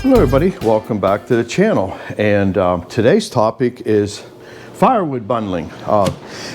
Hello everybody, welcome back to the channel, and today's topic is firewood bundling.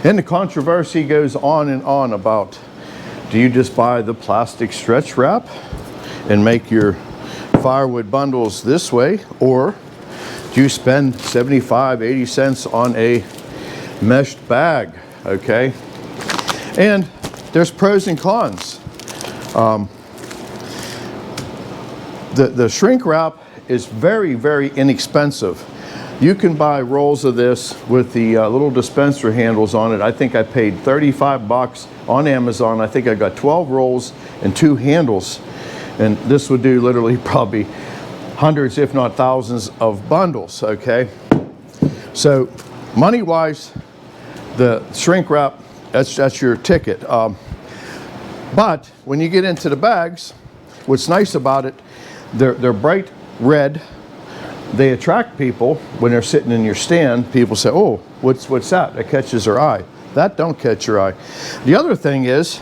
And the controversy goes on and on about, do you just buy the plastic stretch wrap and make your firewood bundles this way, or do you spend 75-80 cents on a meshed bag? Okay, and there's pros and cons. The shrink wrap is very, very inexpensive. You can buy rolls of this with the little dispenser handles on it. I think I paid 35 bucks on Amazon. I think I got 12 rolls and 2 handles. And this would do literally probably hundreds, if not thousands of bundles, okay? So money-wise, the shrink wrap, that's your ticket. But when you get into the bags, what's nice about it, they're bright red. They attract people when they're sitting in your stand. People say, oh, what's that? That catches their eye. That don't catch your eye. The other thing is,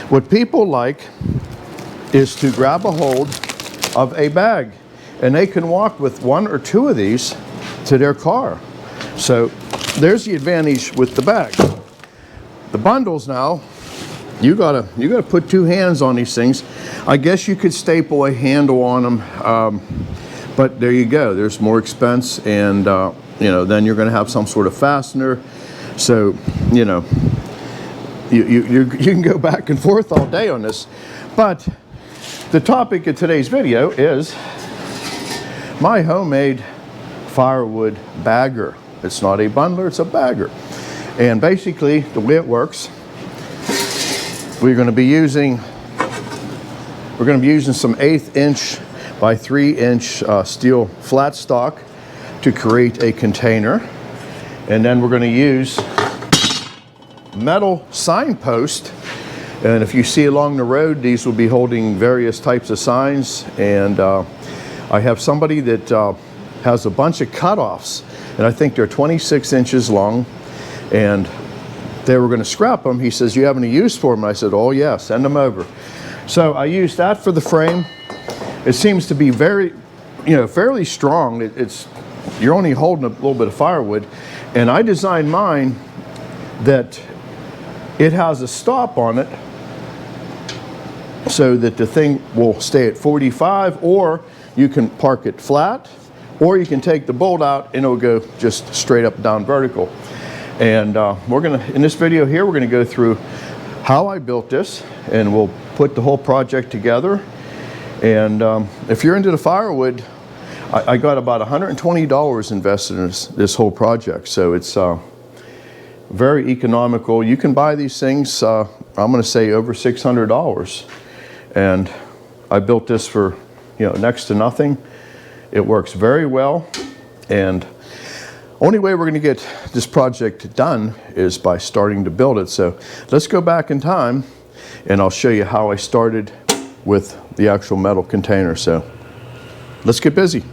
what people like is to grab a hold of a bag, and they can walk with 1 or 2 of these to their car. So there's the advantage with the bag. The bundles now, you gotta put 2 hands on these things. I guess you could staple a handle on them, but there you go. There's more expense, and you know, then you're going to have some sort of fastener. So you know, you can go back and forth all day on this. But the topic of today's video is my homemade firewood bagger. It's not a bundler; it's a bagger. And basically, the way it works, we're going to be using some 1/8 inch by 3 inch steel flat stock to create a container. And then we're going to use metal signpost. And if you see along the road, these will be holding various types of signs. And I have somebody that has a bunch of cutoffs, and I think they're 26 inches long. And they were going to scrap them. He says, you have any use for them? I said, oh yeah, send them over. So I used that for the frame. It seems to be very, fairly strong. You're only holding a little bit of firewood. And I designed mine that it has a stop on it so that the thing will stay at 45, or you can park it flat, or you can take the bolt out and it'll go just straight up down vertical. And in this video here, we're gonna go through how I built this, and we'll put the whole project together. And if you're into the firewood, I got about $120 invested in this whole project. So it's very economical. You can buy these things, I'm gonna say over $600. And I built this for next to nothing. It works very well. And only way we're going to get this project done is by starting to build it. So let's go back in time, and I'll show you how I started with the actual metal container. So let's get busy.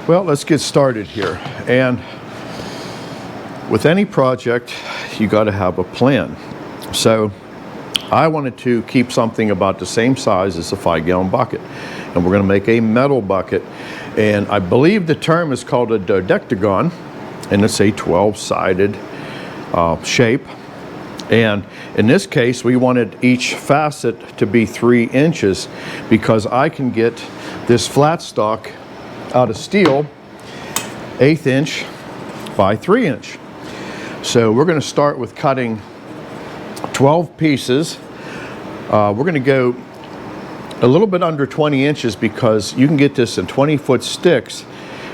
Well, let's get started here. And with any project, you got to have a plan. So I wanted to keep something about the same size as a 5-gallon bucket, and we're going to make a metal bucket. And I believe the term is called a dodecagon, and it's a 12-sided shape. And in this case, we wanted each facet to be 3 inches, because I can get this flat stock out of steel 1/8 inch by 3 inch. So we're going to start with cutting 12 pieces. We're going to go a little bit under 20 inches because you can get this in 20-foot sticks,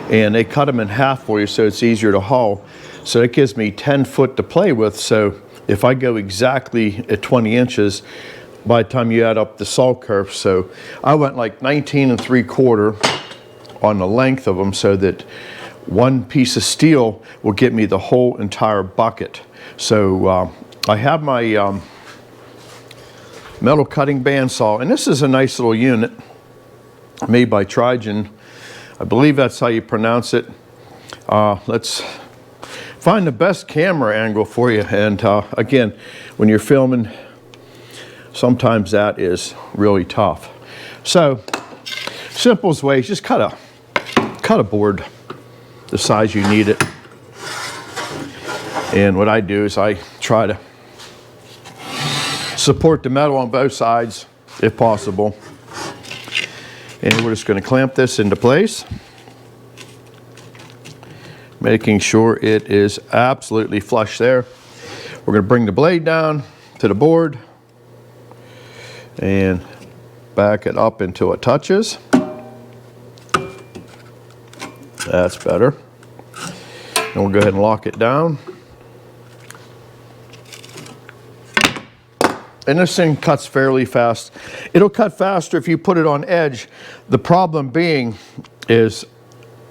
and they cut them in half for you so it's easier to haul. So it gives me 10 foot to play with. So if I go exactly at 20 inches, by the time you add up the saw curve, so I went like 19 3/4 on the length of them, so that one piece of steel will get me the whole entire bucket. So I have my metal cutting bandsaw, and this is a nice little unit made by Trigen. I believe that's how you pronounce it. Let's find the best camera angle for you. And again, when you're filming, sometimes that is really tough. So Simplest way is just cut a board the size you need it. And what I do is I try to support the metal on both sides if possible. And we're just going to clamp this into place, making sure it is absolutely flush there. We're going to bring the blade down to the board and back it up until it touches. That's better. And we'll go ahead and lock it down. And this thing cuts fairly fast. It'll cut faster if you put it on edge. The problem being is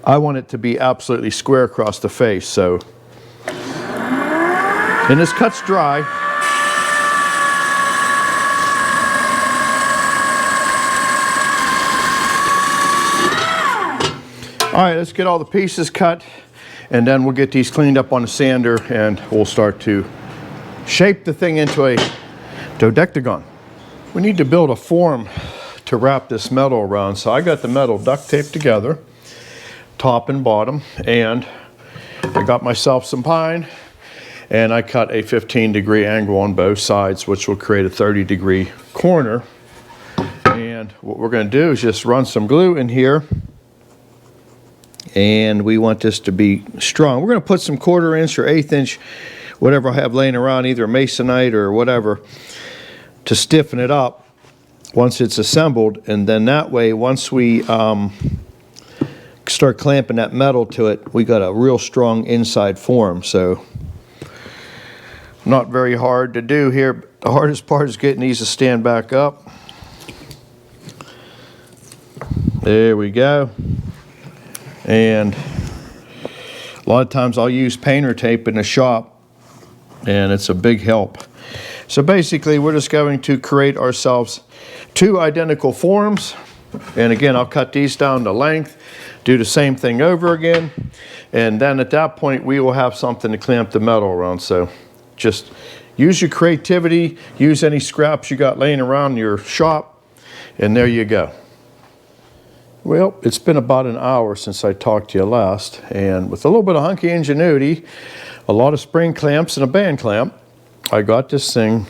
I want it to be absolutely square across the face. So, and this cuts dry. All right, let's get all the pieces cut, and then we'll get these cleaned up on the sander, and we'll start to shape the thing into a dodecagon. We need to build a form to wrap this metal around. So I got the metal duct taped together, top and bottom, and I got myself some pine, and I cut a 15-degree angle on both sides, which will create a 30-degree corner. And what we're going to do is just run some glue in here, and we want this to be strong. We're going to put some 1/4 inch or 1/8 inch, whatever I have laying around, either masonite or whatever, to stiffen it up once it's assembled. And then that way, once we start clamping that metal to it, we got a real strong inside form. So not very hard to do here. The hardest part is getting these to stand back up. There we go. And a lot of times I'll use painter tape in the shop, and it's a big help. So basically we're just going to create ourselves 2 identical forms. And again, I'll cut these down to length, do the same thing over again, and then at that point we will have something to clamp the metal around. So just use your creativity, use any scraps you got laying around in your shop, and there you go. Well, it's been about an hour since I talked to you last, and with a little bit of hunky ingenuity, a lot of spring clamps and a band clamp, I got this thing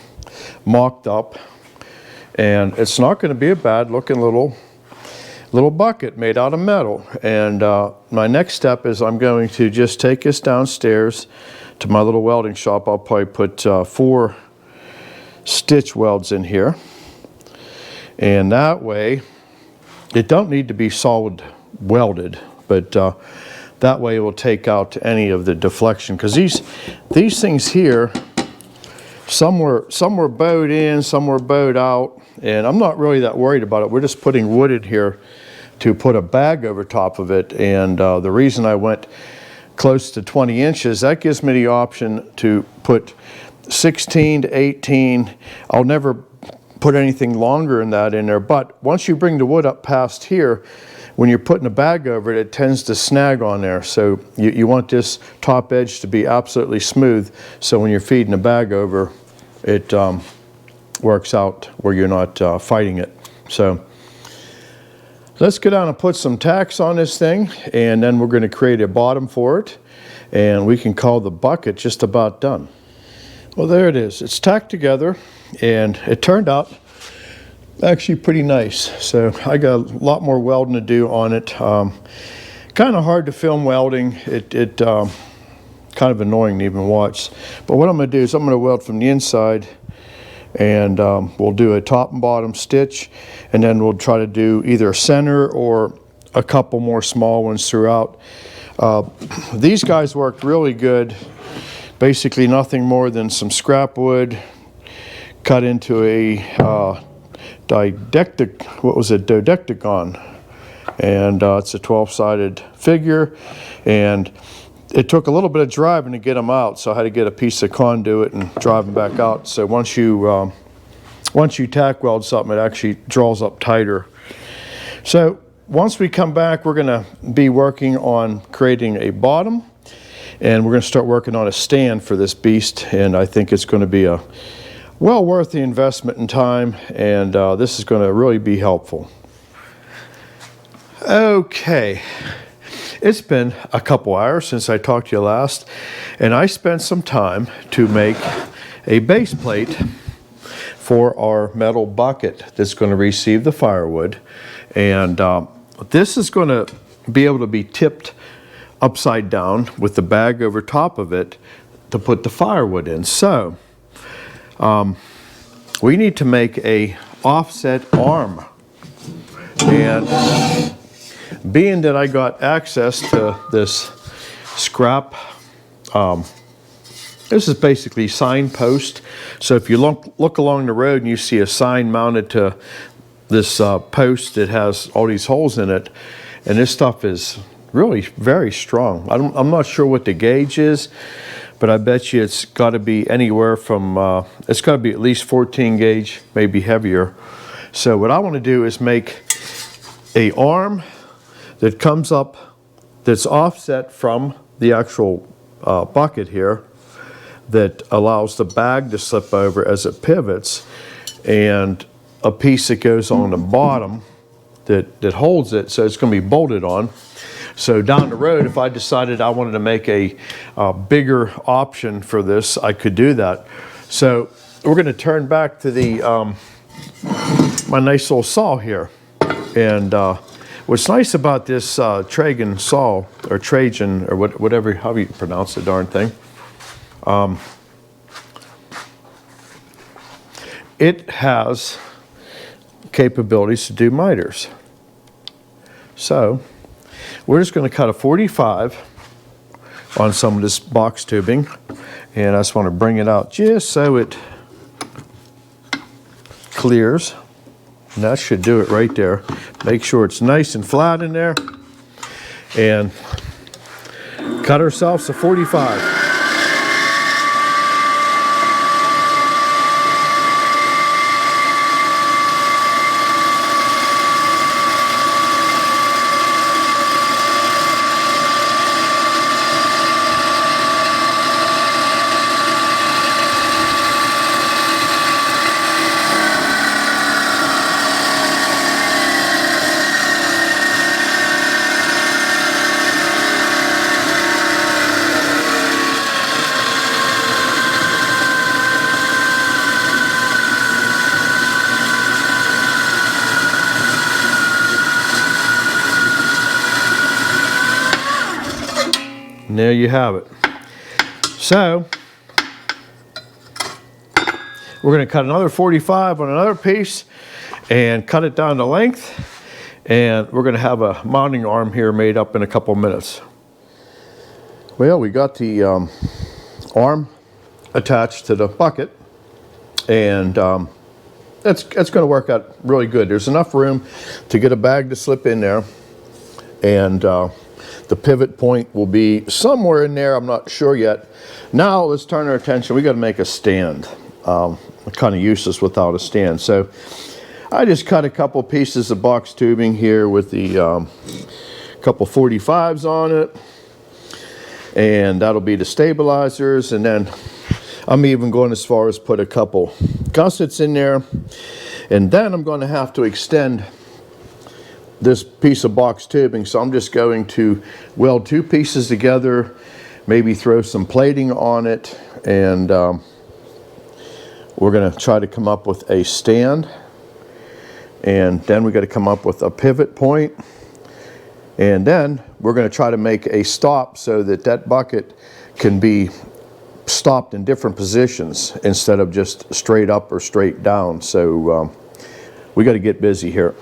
mocked up, and it's not going to be a bad looking little bucket made out of metal. And my next step is I'm going to just take this downstairs to my little welding shop. I'll probably put 4 stitch welds in here, and that way it don't need to be solid welded, but that way it will take out any of the deflection, because these things here, some were bowed in, some were bowed out, and I'm not really that worried about it. We're just putting wood in here to put a bag over top of it. And the reason I went close to 20 inches, that gives me the option to put 16 to 18. I'll never put anything longer than that in there, but once you bring the wood up past here, when you're putting a bag over it, it tends to snag on there. So you want this top edge to be absolutely smooth, so when you're feeding a bag over, it works out where you're not fighting it. So let's go down and put some tacks on this thing, and then we're going to create a bottom for it, and we can call the bucket just about done. Well, there it is. It's tacked together, and it turned out actually pretty nice. So I got a lot more welding to do on it. Kind of hard to film welding. It kind of annoying to even watch. But what I'm going to do is I'm going to weld from the inside, and we'll do a top and bottom stitch, and then we'll try to do either a center or a couple more small ones throughout. These guys worked really good. Basically nothing more than some scrap wood cut into a dodecagon, and it's a 12-sided figure, and it took a little bit of driving to get them out, so I had to get a piece of conduit and drive them back out. So once you tack weld something, it actually draws up tighter. So once we come back, we're going to be working on creating a bottom, and we're going to start working on a stand for this beast, and I think it's going to be a well worth the investment in time, and this is going to really be helpful. Okay, it's been a couple hours since I talked to you last, and I spent some time to make a base plate for our metal bucket that's going to receive the firewood. And this is going to be able to be tipped upside down with the bag over top of it to put the firewood in. So we need to make a offset arm. And being that I got access to this scrap, this is basically signpost. So if you look along the road and you see a sign mounted to this post that has all these holes in it, and this stuff is really very strong. I'm not sure what the gauge is, but I bet you it's got to be anywhere from, it's got to be at least 14 gauge, maybe heavier. So what I want to do is make a arm that comes up, that's offset from the actual bucket here, that allows the bag to slip over as it pivots, and a piece that goes on the bottom that holds it, so it's going to be bolted on. So down the road, if I decided I wanted to make a bigger option for this, I could do that. So we're going to turn back to the my nice little saw here. And what's nice about this Trajan saw, or Trajan, or whatever, how you pronounce the darn thing, it has capabilities to do miters. So we're just going to cut a 45 on some of this box tubing, and I just want to bring it out just so it clears. And that should do it right there. Make sure it's nice and flat in there, and cut ourselves a 45. And there you have it. So we're going to cut another 45 on another piece and cut it down to length, and we're going to have a mounting arm here made up in a couple minutes. Well, we got the arm attached to the bucket, and that's going to work out really good. There's enough room to get a bag to slip in there, and the pivot point will be somewhere in there. I'm not sure yet. Now let's turn our attention. We got to make a stand. Kind of useless without a stand. So I just cut a couple pieces of box tubing here with the couple 45s on it, and that'll be the stabilizers. And then I'm even going as far as put a couple gussets in there, and then I'm going to have to extend this piece of box tubing. So I'm just going to weld two pieces together, maybe throw some plating on it, and we're going to try to come up with a stand, and then we got to come up with a pivot point, and then we're going to try to make a stop so that that bucket can be stopped in different positions instead of just straight up or straight down. So we got to get busy here.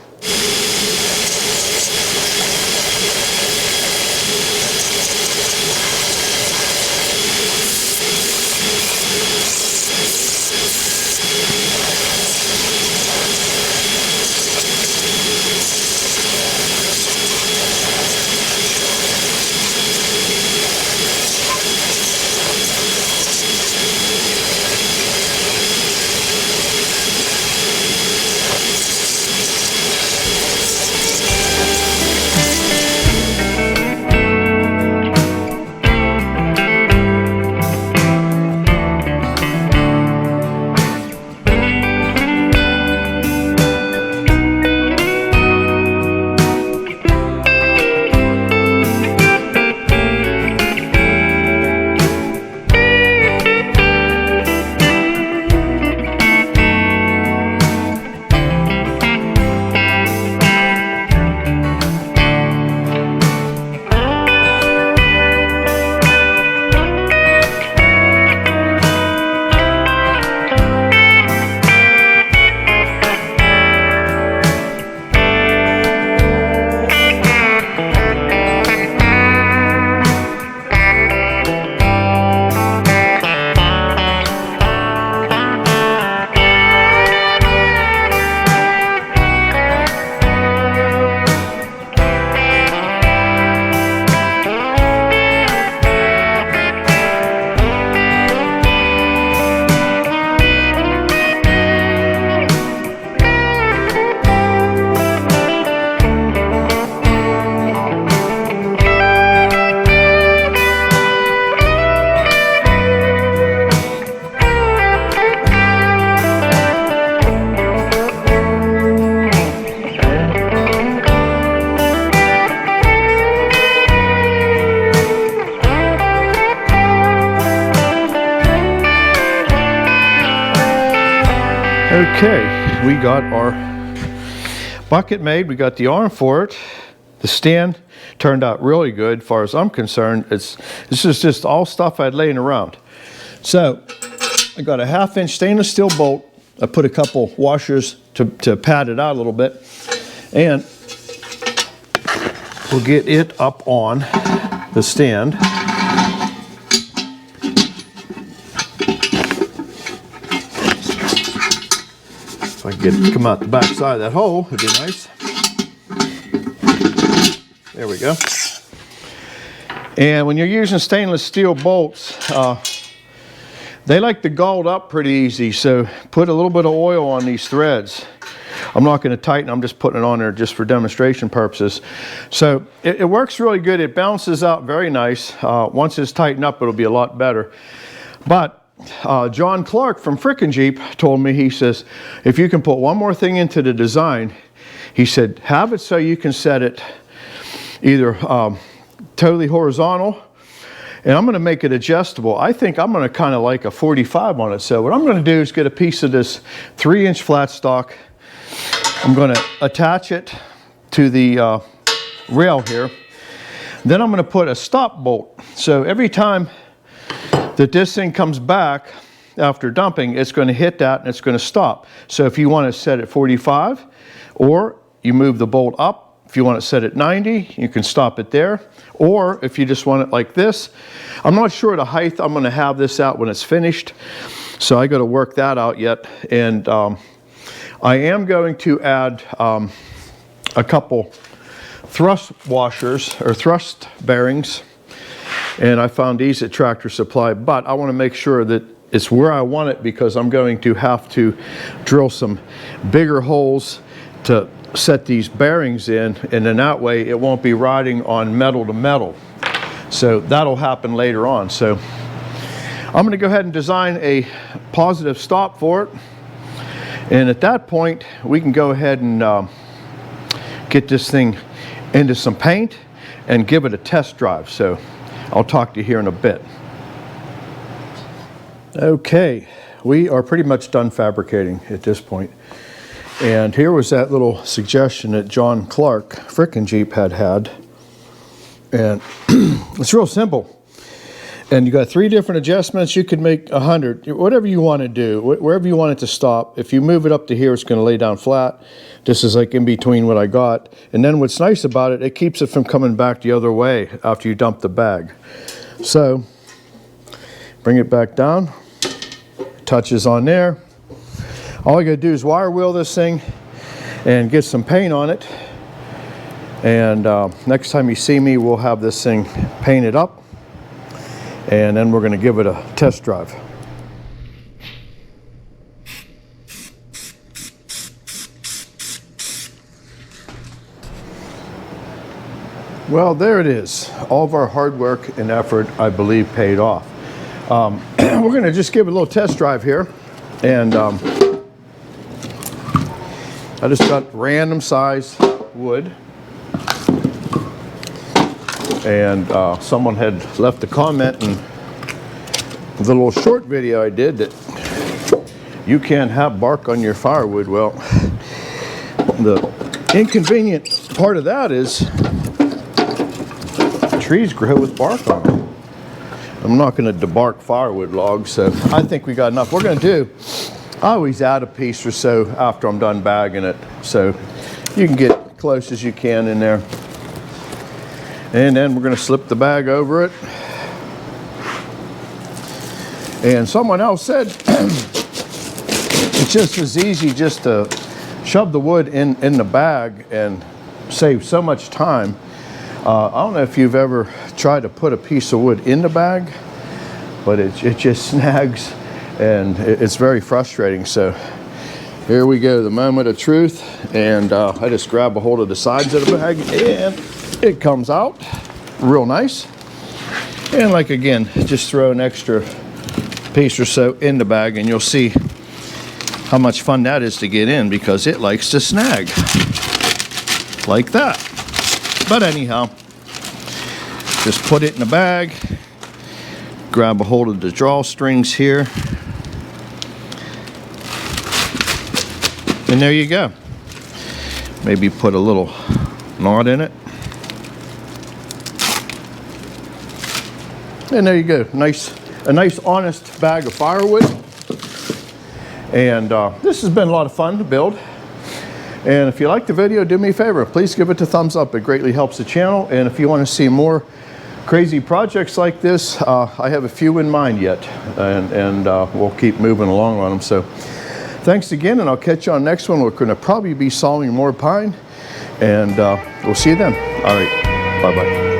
Okay, we got our bucket made. We got the arm for it. The stand turned out really good as far as I'm concerned. This is just all stuff I had laying around. So I got a 1/2 inch stainless steel bolt. I put a couple washers to pad it out a little bit. And we'll get it up on the stand. If I can come out the back side of that hole, it'd be nice. There we go. And when you're using stainless steel bolts, they like to gald up pretty easy, so put a little bit of oil on these threads. I'm not going to tighten, I'm just putting it on there just for demonstration purposes. So it works really good. It balances out very nice. Once it's tightened up, it'll be a lot better. But John Clark from Frickin' Jeep told me, he says, if you can put one more thing into the design, he said, have it so you can set it either totally horizontal, and I'm going to make it adjustable. I think I'm going to kind of like a 45 on it. So what I'm going to do is get a piece of this 3-inch flat stock. I'm going to attach it to the rail here. Then I'm going to put a stop bolt. So every time that this thing comes back after dumping, it's going to hit that and it's going to stop. So if you want to set it 45, or you move the bolt up, if you want to set it 90, you can stop it there. Or if you just want it like this, I'm not sure the height I'm going to have this out when it's finished, so I got to work that out yet. And I am going to add a couple thrust washers or thrust bearings, and I found these at Tractor Supply, but I want to make sure that it's where I want it, because I'm going to have to drill some bigger holes to set these bearings in, and then that way it won't be riding on metal to metal. So that'll happen later on. So I'm going to go ahead and design a positive stop for it, and at that point we can go ahead and get this thing into some paint and give it a test drive. So I'll talk to you here in a bit. Okay, we are pretty much done fabricating at this point. And here was that little suggestion that John Clark, Frickin' Jeep, had. And it's real simple. And you got 3 different adjustments. You could make 100, whatever you want to do, wherever you want it to stop. If you move it up to here, it's going to lay down flat. This is like in between what I got. And then what's nice about it, it keeps it from coming back the other way after you dump the bag. So bring it back down, touches on there. All I gotta do is wire wheel this thing and get some paint on it. And next time you see me, we'll have this thing painted up, and then we're gonna give it a test drive. Well, there it is. All of our hard work and effort, I believe, paid off. We're gonna just give it a little test drive here, and I just got random size wood, and someone had left a comment in the little short video I did that you can't have bark on your firewood. Well, the inconvenient part of that is trees grow with bark on them. I'm not going to debark firewood logs, so I think we got enough. We're going to do, I always add a piece or so after I'm done bagging it, so you can get close as you can in there. And then we're going to slip the bag over it. And someone else said it's just as easy just to shove the wood in the bag and save so much time. I don't know if you've ever tried to put a piece of wood in the bag, but it just snags, and it's very frustrating. So here we go, the moment of truth, and I just grab a hold of the sides of the bag and it comes out real nice. And like again, just throw an extra piece or so in the bag, and you'll see how much fun that is to get in, because it likes to snag like that. But anyhow, just put it in the bag, grab a hold of the drawstrings here, And there you go. Maybe put a little knot in it. And there you go. A nice honest bag of firewood. And this has been a lot of fun to build. And if you like the video, do me a favor, please give it a thumbs up. It greatly helps the channel. And if you want to see more crazy projects like this, I have a few in mind yet, and we'll keep moving along on them. So thanks again, and I'll catch you on the next one. We're going to probably be sawing more pine, and we'll see you then. All right, bye-bye.